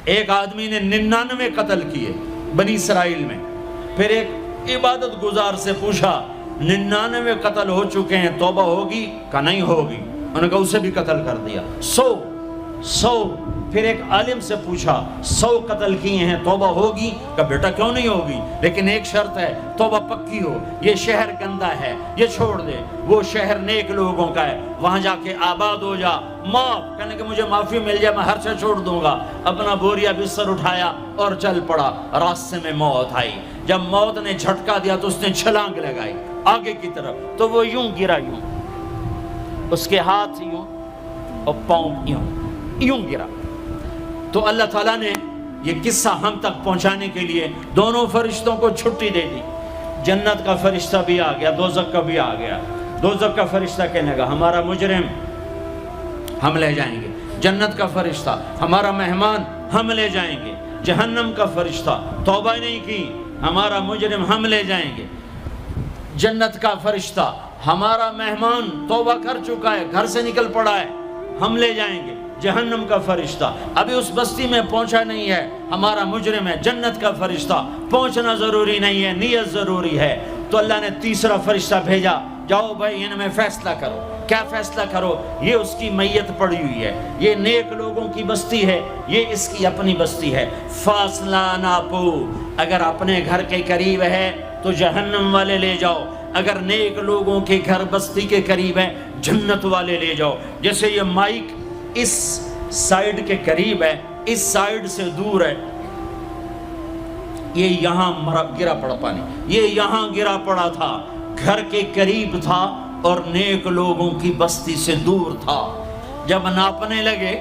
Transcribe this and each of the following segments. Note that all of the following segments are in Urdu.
ایک آدمی نے 99 قتل کیے بنی اسرائیل میں، پھر ایک عبادت گزار سے پوچھا 99 قتل ہو چکے ہیں، توبہ ہوگی کہ نہیں ہوگی؟ انہوں نے کہا اسے بھی قتل کر دیا۔ 100 پھر ایک عالم سے پوچھا 100 قتل کیے ہیں، توبہ ہوگی؟ کہ بیٹا کیوں نہیں ہوگی، لیکن ایک شرط ہے، توبہ پکی ہو، یہ شہر گندا ہے، یہ چھوڑ دے، وہ شہر نیک لوگوں کا ہے، وہاں جا کے آباد ہو جا، معاف کہنے کہ مجھے معافی مل جائے میں ہر شے چھوڑ دوں گا۔ اپنا بوریا بستر اٹھایا اور چل پڑا۔ راستے میں موت آئی، جب موت نے جھٹکا دیا تو اس نے چھلانگ لگائی آگے کی طرف، تو وہ یوں گرا، یوں اس کے ہاتھ یوں اور پاؤں یوں گرا۔ تو اللہ تعالیٰ نے یہ قصہ ہم تک پہنچانے کے لیے دونوں فرشتوں کو چھٹی دے دی۔ جنت کا فرشتہ بھی آ گیا، دوزخ کا بھی آ گیا۔ دوزخ کا فرشتہ کہنے لگا ہمارا مجرم ہم لے جائیں گے، جنت کا فرشتہ ہمارا مہمان ہم لے جائیں گے، جہنم کا فرشتہ توبہ نہیں کی ہمارا مجرم ہم لے جائیں گے، جنت کا فرشتہ ہمارا مہمان توبہ کر چکا ہے، گھر سے نکل پڑا ہے، ہم لے جائیں گے، جہنم کا فرشتہ ابھی اس بستی میں پہنچا نہیں ہے، ہمارا مجرم ہے، جنت کا فرشتہ پہنچنا ضروری نہیں ہے، نیت ضروری ہے۔ تو اللہ نے تیسرا فرشتہ بھیجا، جاؤ بھائی ان میں فیصلہ کرو۔ کیا فیصلہ کرو؟ یہ اس کی میت پڑی ہوئی ہے، یہ نیک لوگوں کی بستی ہے، یہ اس کی اپنی بستی ہے، فاصلہ ناپو، اگر اپنے گھر کے قریب ہے تو جہنم والے لے جاؤ، اگر نیک لوگوں کے گھر بستی کے قریب ہے جنت والے لے جاؤ۔ جیسے یہ مائک اس سائیڈ کے قریب ہے، اس سائیڈ سے دور ہے، یہ یہاں گرا پڑا پانی، یہ یہاں گرا پڑا تھا، گھر کے قریب تھا اور نیک لوگوں کی بستی سے دور تھا۔ جب ناپنے لگے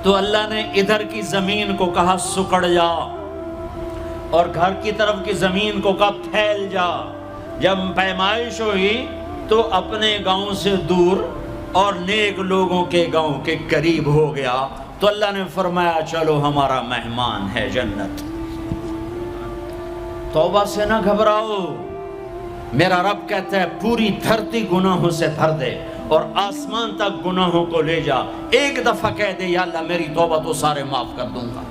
تو اللہ نے ادھر کی زمین کو کہا سکڑ جا، اور گھر کی طرف کی زمین کو کہا پھیل جا۔ جب پیمائش ہوئی تو اپنے گاؤں سے دور اور نیک لوگوں کے گاؤں کے قریب ہو گیا، تو اللہ نے فرمایا چلو ہمارا مہمان ہے جنت۔ توبہ سے نہ گھبراؤ، میرا رب کہتا ہے پوری دھرتی گناہوں سے بھر دے اور آسمان تک گناہوں کو لے جا، ایک دفعہ کہہ دے یا اللہ میری توبہ تو سارے معاف کر دوں گا۔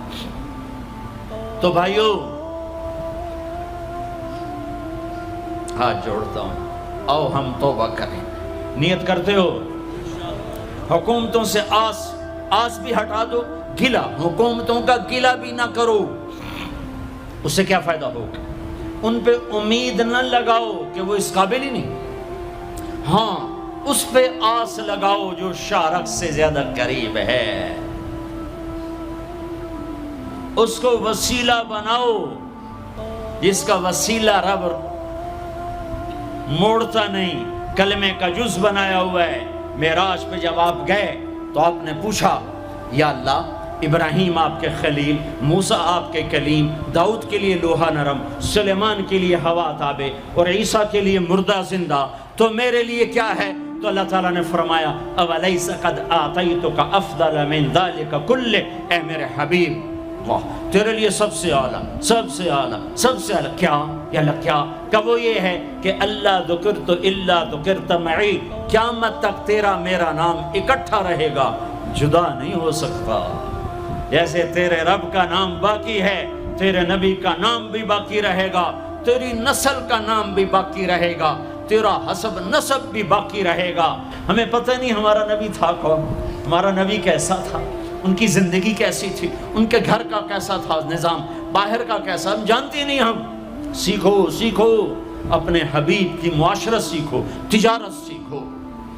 تو بھائیو ہاتھ جوڑتا ہوں، آؤ ہم توبہ کریں۔ نیت کرتے ہو؟ حکومتوں سے آس بھی ہٹا دو، گلا حکومتوں کا گلا بھی نہ کرو، اس سے کیا فائدہ ہوگا؟ ان پہ امید نہ لگاؤ کہ وہ اس قابل ہی نہیں، ہاں اس پہ آس لگاؤ جو شارک سے زیادہ قریب ہے، اس کو وسیلہ بناؤ جس کا وسیلہ رب موڑتا نہیں، کلمے کا جز بنایا ہوا ہے۔ معراج پہ جب آپ گئے تو آپ نے پوچھا یا اللہ ابراہیم آپ کے خلیل، موسیٰ آپ کے کلیم، داؤد کے لیے لوہا نرم، سلیمان کے لیے ہوا تابع اور عیسیٰ کے لیے مردہ زندہ، تو میرے لیے کیا ہے؟ تو اللہ تعالیٰ نے فرمایا اولیس قد آتیتک افضل من ذلک کل، اے میرے حبیب واہ تیرے لیے سب سے اعلیٰ، سب سے اعلیٰ، سب سے اعلیٰ کیا؟ یا اللہ کیا؟ کہ وہ یہ ہے کہ اللہ ذکرت الا ذکرت معی، قیامت تک تیرا میرا نام اکٹھا رہے گا، جدا نہیں ہو سکتا۔ جیسے تیرے رب کا نام باقی ہے، تیرے نبی کا نام بھی باقی رہے گا، تیری نسل کا نام بھی باقی رہے گا، تیرا حسب نسب بھی باقی رہے گا۔ ہمیں پتہ نہیں ہمارا نبی تھا کون، ہمارا نبی کیسا تھا، ان کی زندگی کیسی تھی، ان کے گھر کا کیسا تھا نظام، باہر کا کیسا، ہم جانتے نہیں۔ ہم سیکھو اپنے حبیب کی معاشرت سیکھو، تجارت سیکھو۔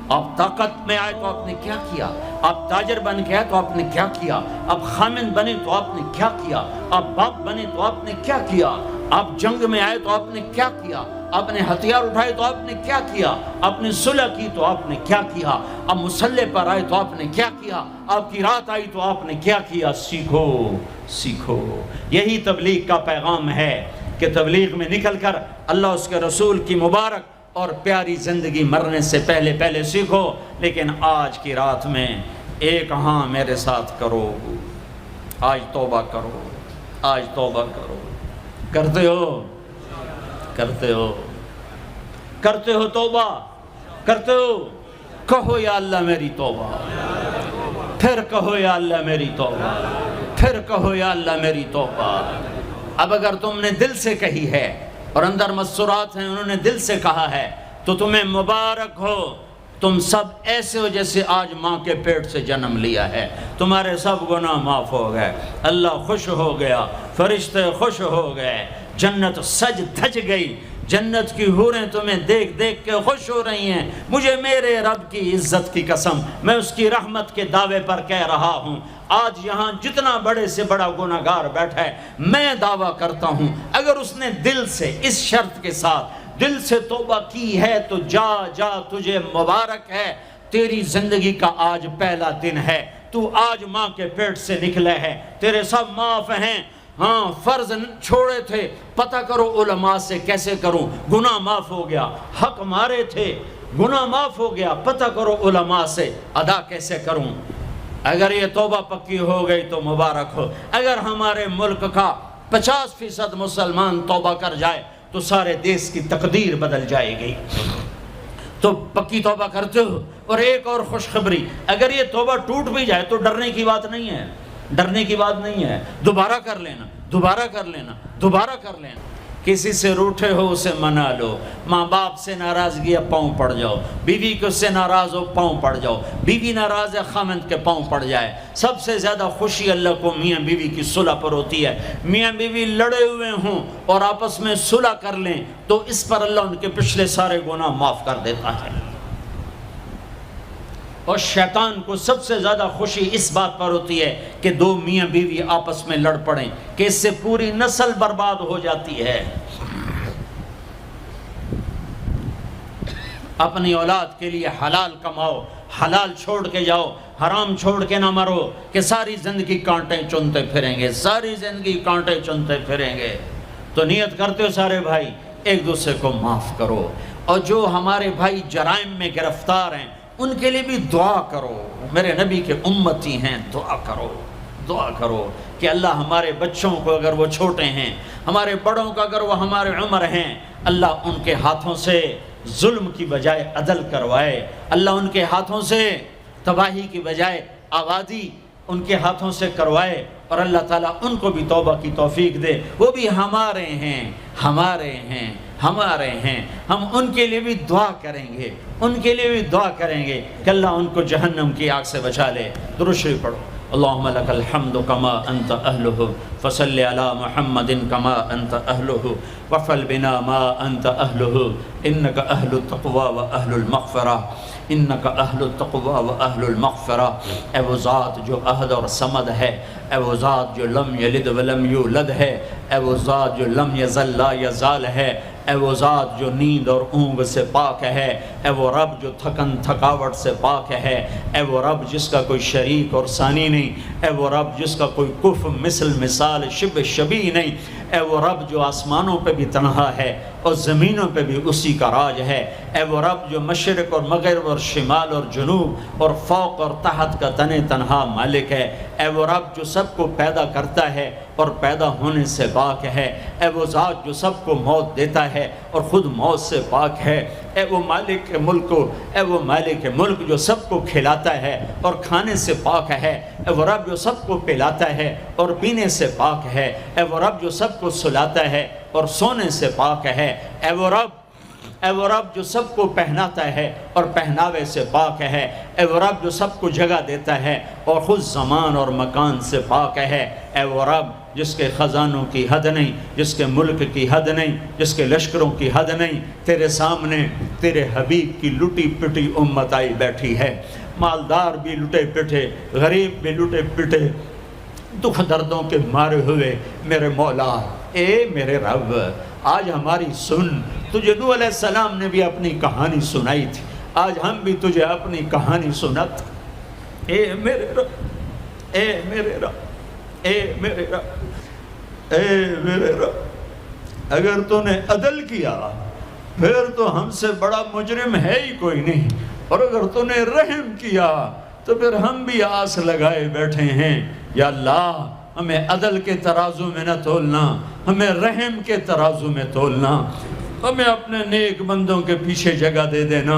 آپ طاقت میں آئے تو آپ نے کیا کیا، آپ تاجر بن کے آئے تو آپ نے کیا کیا، آپ خامن بنے تو آپ نے کیا کیا، آپ باپ بنے تو آپ نے کیا کیا، آپ جنگ میں آئے تو آپ نے کیا کیا، آپ نے ہتھیار اٹھائے تو آپ نے کیا کیا، آپ نے صلح کی تو آپ نے کیا کیا، آپ مسلح پر آئے تو آپ نے کیا کیا، آپ کی رات آئی تو آپ نے کیا کیا۔ سیکھو۔ یہی تبلیغ کا پیغام ہے کہ تبلیغ میں نکل کر اللہ اس کے رسول کی مبارک اور پیاری زندگی مرنے سے پہلے سیکھو۔ لیکن آج کی رات میں ایک ہاں میرے ساتھ کرو، آج توبہ کرو، آج توبہ کرو۔ کرتے ہو توبہ، کرتے ہو؟ کہو یا اللہ میری توبہ، پھر کہو یا اللہ میری توبہ، پھر کہو یا اللہ میری توبہ۔ اب اگر تم نے دل سے کہی ہے اور اندر مسرات ہیں انہوں نے دل سے کہا ہے تو تمہیں مبارک ہو، تم سب ایسے ہو جیسے آج ماں کے پیٹ سے جنم لیا ہے، تمہارے سب گناہ معاف ہو گئے، اللہ خوش ہو گیا، فرشتے خوش ہو گئے، جنت سج دھج گئی، جنت کی حوریں تمہیں دیکھ دیکھ کے خوش ہو رہی ہیں۔ مجھے میرے رب کی عزت کی قسم، میں اس کی رحمت کے دعوے پر کہہ رہا ہوں، آج یہاں جتنا بڑے سے بڑا گناہگار بیٹھا ہے، میں دعویٰ کرتا ہوں اگر اس نے دل سے اس شرط کے ساتھ دل سے توبہ کی ہے تو جا جا تجھے مبارک ہے، تیری زندگی کا آج پہلا دن ہے، تو آج ماں کے پیٹ سے نکلے ہے، تیرے سب معاف ہیں۔ ہاں فرض چھوڑے تھے، پتہ کرو علماء سے کیسے کروں، گناہ معاف ہو گیا، حق مارے تھے گناہ معاف ہو گیا، پتہ کرو علماء سے ادا کیسے کروں۔ اگر یہ توبہ پکی ہو گئی تو مبارک ہو۔ اگر ہمارے ملک کا 50% مسلمان توبہ کر جائے تو سارے دیس کی تقدیر بدل جائے گی۔ تو پکی توبہ کرتے ہو۔ اور ایک اور خوشخبری، اگر یہ توبہ ٹوٹ بھی جائے تو ڈرنے کی بات نہیں ہے، ڈرنے کی بات نہیں ہے، دوبارہ کر لینا، دوبارہ کر لینا، دوبارہ کر لینا۔ کسی سے روٹھے ہو اسے منا لو، ماں باپ سے ناراضگی ہے پاؤں پڑ جاؤ، بیوی کو سے ناراض ہو پاؤں پڑ جاؤ، بیوی ناراض ہے خامند کے پاؤں پڑ جائے۔ سب سے زیادہ خوشی اللہ کو میاں بیوی کی صلح پر ہوتی ہے۔ میاں بیوی لڑے ہوئے ہوں اور آپس میں صلح کر لیں تو اس پر اللہ ان کے پچھلے سارے گناہ معاف کر دیتا ہے۔ اور شیطان کو سب سے زیادہ خوشی اس بات پر ہوتی ہے کہ دو میاں بیوی آپس میں لڑ پڑیں، کہ اس سے پوری نسل برباد ہو جاتی ہے۔ اپنی اولاد کے لیے حلال کماؤ، حلال چھوڑ کے جاؤ، حرام چھوڑ کے نہ مرو کہ ساری زندگی کانٹے چنتے پھریں گے، ساری زندگی کانٹے چنتے پھریں گے۔ تو نیت کرتے ہو سارے بھائی ایک دوسرے کو معاف کرو، اور جو ہمارے بھائی جرائم میں گرفتار ہیں ان کے لیے بھی دعا کرو، میرے نبی کے امتی ہیں، دعا کرو، دعا کرو کہ اللہ ہمارے بچوں کو اگر وہ چھوٹے ہیں، ہمارے بڑوں کو اگر وہ ہمارے عمر ہیں، اللہ ان کے ہاتھوں سے ظلم کی بجائے عدل کروائے، اللہ ان کے ہاتھوں سے تباہی کی بجائے آبادی ان کے ہاتھوں سے کروائے، اور اللہ تعالیٰ ان کو بھی توبہ کی توفیق دے۔ وہ بھی ہمارے ہیں، ہمارے ہیں، ہمارے ہیں، ہم ان کے لیے بھی دعا کریں گے، ان کے لیے بھی دعا کریں گے کہ اللہ ان کو جہنم کی آگ سے بچا لے۔ درود شریف پڑھو۔ اللہم لک الحمد کما انت اہلہ فصل علی محمد کما انت اہلہ وفعل بنا ما انت اہلہ انک اہل التقوی و اہل المغفرہ، انک اہل التقوی و اہل المغفرہ۔ اے وہ ذات جو احد اور صمد ہے، اے وہ ذات جو لم یلد ولم یولد ہے، اے وہ ذات جو لم یزل لا یزال ہے، اے وہ ذات جو نیند اور اونگ سے پاک ہے، اے وہ رب جو تھکن تھکاوٹ سے پاک ہے، اے وہ رب جس کا کوئی شریک اور ثانی نہیں، اے وہ رب جس کا کوئی کف مثل مثال شبہ شبیہ نہیں، اے وہ رب جو آسمانوں پہ بھی تنہا ہے اور زمینوں پہ بھی اسی کا راج ہے، اے وہ رب جو مشرق اور مغرب اور شمال اور جنوب اور فوق اور تحت کا تنہا مالک ہے، اے وہ رب جو سب کو پیدا کرتا ہے اور پیدا ہونے سے پاک ہے، اے وہ ذات جو سب کو موت دیتا ہے اور خود موت سے پاک ہے، اے وہ مالک ملک، اے وہ مالک ملک جو سب کو کھلاتا ہے اور کھانے سے پاک ہے، اے وہ رب جو سب کو پلاتا ہے اور پینے سے پاک ہے، اے وہ رب جو سب کو سلاتا ہے اور سونے سے پاک ہے، اے وہ رب جو سب کو پہناتا ہے اور پہناوے سے پاک ہے، اے وہ رب جو سب کو جگہ دیتا ہے اور خود زمان اور مکان سے پاک ہے، اے وہ رب جس کے خزانوں کی حد نہیں، جس کے ملک کی حد نہیں، جس کے لشکروں کی حد نہیں، تیرے سامنے تیرے حبیب کی لٹی پٹی امت آئی بیٹھی ہے، مالدار بھی لٹے پٹے، غریب بھی لٹے پٹے، دکھ دردوں کے مارے ہوئے میرے مولا، اے میرے رب آج ہماری سن۔ تجھے نوح علیہ السلام نے بھی اپنی کہانی سنائی تھی، آج ہم بھی تجھے اپنی کہانی سنت۔ اے میرے رب، اے میرے رب، اے میرے رب، اے میرے رب، اگر تو نے عدل کیا پھر تو ہم سے بڑا مجرم ہے ہی کوئی نہیں، اور اگر تو نے رحم کیا تو پھر ہم بھی آس لگائے بیٹھے ہیں۔ یا اللہ ہمیں عدل کے ترازو میں نہ تولنا، ہمیں رحم کے ترازو میں تولنا، ہمیں اپنے نیک بندوں کے پیچھے جگہ دے دینا۔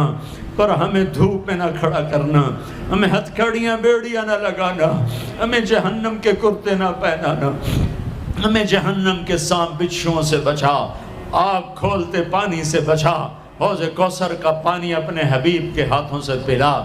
پر ہمیں دھوپ میں نہ کھڑا کرنا، ہمیں ہتھکڑیاں بیڑیاں نہ لگانا، ہمیں جہنم کے کرتے نہ پہنانا، ہمیں جہنم کے سانپ بچھوؤں سے بچا، آگ کھولتے پانی سے بچا، حوض کوثر کا پانی اپنے حبیب کے ہاتھوں سے پلا،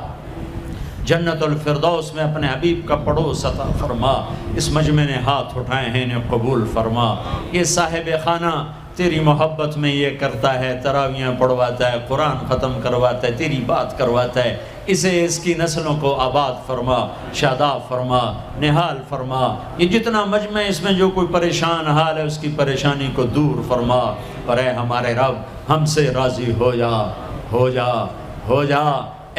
جنت الفردوس میں اپنے حبیب کا پڑوس عطا فرما، اس مجمع نے ہاتھ اٹھائے ہیں انہیں قبول فرما۔ یہ صاحب خانہ تیری محبت میں یہ کرتا ہے، تراویاں پڑھواتا ہے، قرآن ختم کرواتا ہے، تیری بات کرواتا ہے، اسے اس کی نسلوں کو آباد فرما، شاداب فرما، نحال فرما۔ یہ جتنا مجمع اس میں جو کوئی پریشان حال ہے اس کی پریشانی کو دور فرما، اور اے ہمارے رب ہم سے راضی ہو جا، ہو جا، ہو جا۔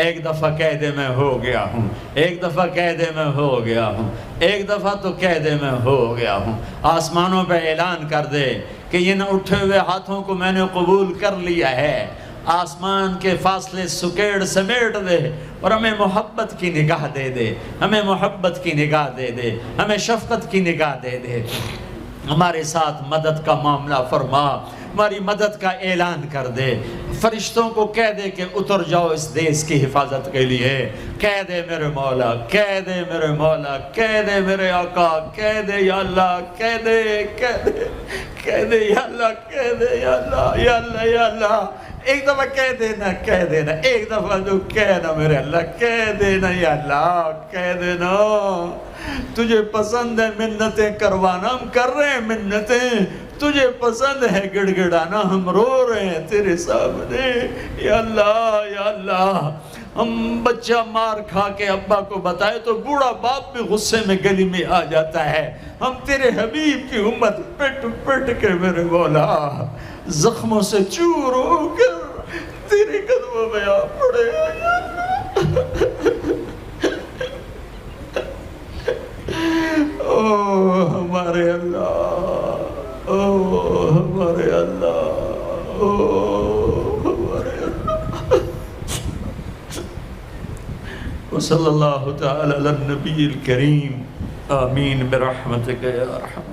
ایک دفعہ قیدے میں ہو گیا ہوں، ایک دفعہ قیدے میں ہو گیا ہوں، ایک دفعہ تو قیدے میں ہو گیا ہوں۔ آسمانوں پہ اعلان کر دے کہ ان اٹھے ہوئے ہاتھوں کو میں نے قبول کر لیا ہے، آسمان کے فاصلے سکیڑ سمیٹ دے اور ہمیں محبت کی نگاہ دے دے، ہمیں محبت کی نگاہ دے دے، ہمیں شفقت کی نگاہ دے دے، ہمارے ساتھ مدد کا معاملہ فرما، ہماری مدد کا اعلان کر دے، فرشتوں کو کہہ دے کہ اتر جاؤ اس دیس کی حفاظت کے لیے، کہہ دے میرے مولا، کہہ دے میرے مولا، کہہ دے میرے آقا، کہہ دے یا اللہ، کہہ دے، کہہ دے، کہہ دے یا اللہ، کہہ دے یا اللہ، یا اللہ، یا اللہ۔ ایک دفعہ کہہ دینا، کہہ دینا، ایک دفعہ جو کہنا میرے اللہ، کہہ دینا یا اللہ، کہہ دینا۔ تجھے پسند ہے منتیں کروانا، ہم کر رہے ہیں منتیں، تجھے پسند ہے گڑ گڑانا، ہم رو رہے ہیں تیرے سامنے، یا اللہ، یا اللہ۔ ہم بچہ مار کھا کے ابا کو بتائے تو بوڑھا باپ بھی غصے میں گلی میں آ جاتا ہے، ہم تیرے حبیب کی امت پٹ پٹ کے میرے مولا زخموں سے چور ہو کر تیرے قدموں میں آ پڑے، یا اللہ۔ او ہمارے اللہ، او ہمارے اللہ، او ہمارے اللہ۔ وصلی اللہ تعالی علی النبی الکریم، آمین برحمتک یا ارحم۔